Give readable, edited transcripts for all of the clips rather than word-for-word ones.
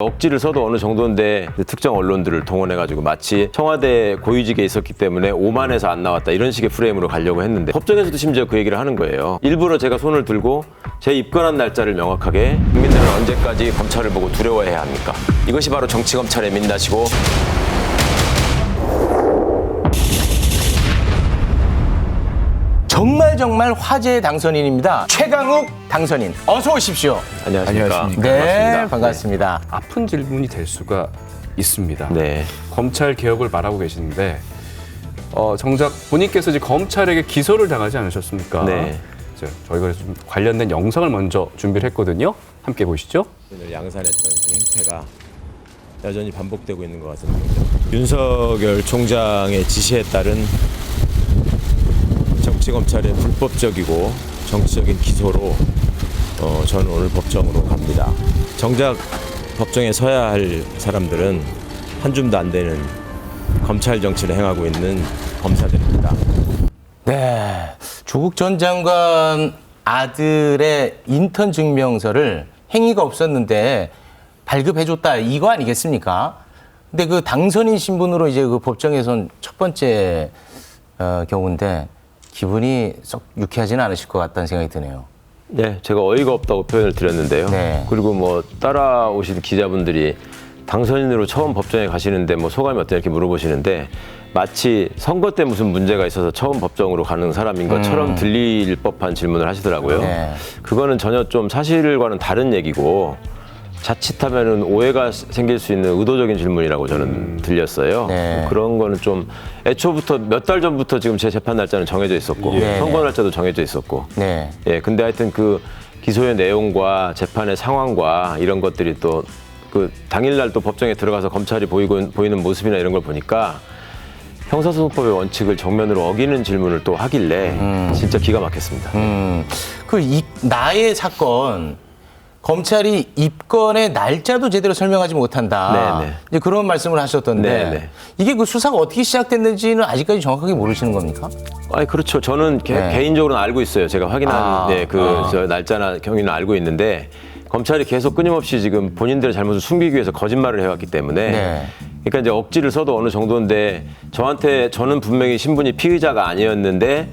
억지를 써도 어느 정도인데 특정 언론들을 동원해가지고 마치 청와대 고위직에 있었기 때문에 오만해서 안 나왔다 이런 식의 프레임으로 가려고 했는데 법정에서도 심지어 그 얘기를 하는 거예요. 일부러 제가 손을 들고 제 입건한 날짜를 명확하게 국민들은 언제까지 검찰을 보고 두려워해야 합니까? 이것이 바로 정치검찰의 민낯이고 정말 화제의 당선인입니다. 최강욱 당선인, 어서 오십시오. 안녕하십니까. 네, 반갑습니다. 아픈 질문이 될 수가 있습니다. 네. 검찰 개혁을 말하고 계시는데 정작 본인께서 이제 검찰에게 기소를 당하지 않으셨습니까? 네. 저희가 좀 관련된 영상을 먼저 준비를 했거든요. 함께 보시죠. 오늘 양산했던 그 행태가 여전히 반복되고 있는 것 같습니다. 윤석열 총장의 지시에 따른 정치검찰의 불법적이고 정치적인 기소로 저는 오늘 법정으로 갑니다. 정작 법정에 서야 할 사람들은 한 줌도 안 되는 검찰 정치를 행하고 있는 검사들입니다. 네, 조국 전 장관 아들의 인턴 증명서를 행위가 없었는데 발급해줬다 이거 아니겠습니까? 근데 그 당선인 신분으로 이제 그 법정에선 첫 번째 경우인데 기분이 썩 유쾌하지는 않으실 것 같다는 생각이 드네요. 네, 제가 어이가 없다고 표현을 드렸는데요. 네. 그리고 뭐 따라오신 기자분들이 당선인으로 처음 법정에 가시는데 뭐 소감이 어떠냐 이렇게 물어보시는데 마치 선거 때 무슨 문제가 있어서 처음 법정으로 가는 사람인 것처럼 들릴 법한 질문을 하시더라고요. 네. 그거는 전혀 좀 사실과는 다른 얘기고 자칫하면은 오해가 생길 수 있는 의도적인 질문이라고 저는 들렸어요. 네. 뭐 그런 거는 좀 애초부터 몇 달 전부터 지금 제 재판 날짜는 정해져 있었고 네. 선거 날짜도 정해져 있었고 네. 예, 근데 하여튼 그 기소의 내용과 재판의 상황과 이런 것들이 또 그 당일날 또 법정에 들어가서 검찰이 보이는 모습이나 이런 걸 보니까 형사소송법의 원칙을 정면으로 어기는 질문을 또 하길래 진짜 기가 막혔습니다. 나의 사건 검찰이 입건의 날짜도 제대로 설명하지 못한다. 네네. 이제 그런 말씀을 하셨던데 네네. 이게 그 수사가 어떻게 시작됐는지는 아직까지 정확하게 모르시는 겁니까? 아니 그렇죠. 저는 네. 개인적으로는 알고 있어요. 제가 확인한 저 날짜나 경위는 알고 있는데 검찰이 계속 끊임없이 지금 본인들의 잘못을 숨기기 위해서 거짓말을 해왔기 때문에 네. 그러니까 이제 억지를 써도 어느 정도인데 저는 분명히 신분이 피의자가 아니었는데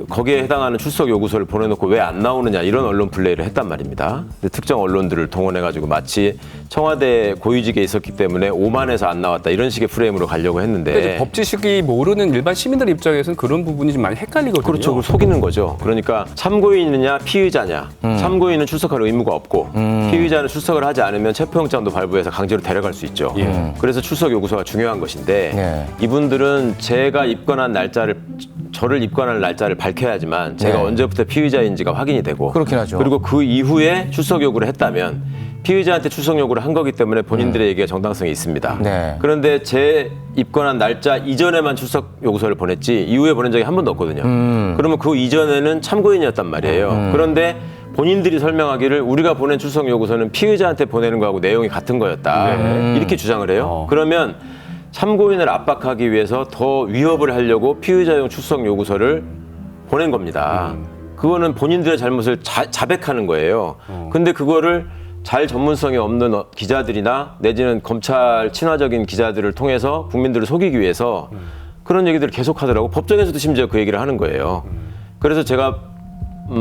거기에 해당하는 출석 요구서를 보내놓고 왜 안 나오느냐 이런 언론 플레이를 했단 말입니다. 근데 특정 언론들을 동원해가지고 마치 청와대 고위직에 있었기 때문에 오만해서 안 나왔다 이런 식의 프레임으로 가려고 했는데 그러니까 법 지식이 모르는 일반 시민들 입장에서는 그런 부분이 좀 많이 헷갈리거든요. 그렇죠. 그걸 속이는 거죠. 그러니까 참고인이냐 피의자냐. 참고인은 출석할 의무가 없고 피의자는 출석을 하지 않으면 체포영장도 발부해서 강제로 데려갈 수 있죠. 그래서 출석 요구서가 중요한 것인데 네. 이분들은 저를 입건할 날짜를 밝혀야지만 제가 네. 언제부터 피의자인지가 확인이 되고 그렇긴 하죠. 그리고 그 이후에 출석 요구를 했다면 피의자한테 출석 요구를 한 거기 때문에 본인들의 얘기가 정당성이 있습니다. 네. 그런데 제 입건한 날짜 이전에만 출석 요구서를 보냈지 이후에 보낸 적이 한 번도 없거든요. 그러면 그 이전에는 참고인이었단 말이에요. 그런데 본인들이 설명하기를 우리가 보낸 출석 요구서는 피의자한테 보내는 거하고 내용이 같은 거였다. 이렇게 주장을 해요. 그러면 참고인을 압박하기 위해서 더 위협을 하려고 피의자용 출석 요구서를 보낸 겁니다. 그거는 본인들의 잘못을 자백하는 거예요. 근데 그거를 잘 전문성이 없는 기자들이나 내지는 검찰 친화적인 기자들을 통해서 국민들을 속이기 위해서 그런 얘기들을 계속 하더라고. 법정에서도 심지어 그 얘기를 하는 거예요. 그래서 제가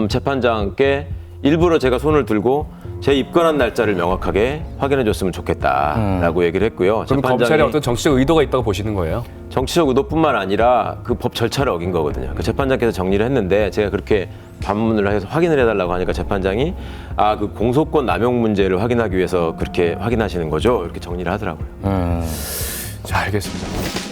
재판장께 일부러 제가 손을 들고 제 입건한 날짜를 명확하게 확인해 줬으면 좋겠다라고 얘기를 했고요. 그럼 검찰에 어떤 정치적 의도가 있다고 보시는 거예요? 정치적 의도뿐만 아니라 그 법 절차를 어긴 거거든요. 그 재판장께서 정리를 했는데 제가 그렇게 반문을 해서 확인을 해달라고 하니까 재판장이 그 공소권 남용 문제를 확인하기 위해서 그렇게 확인하시는 거죠. 이렇게 정리를 하더라고요. 자, 알겠습니다.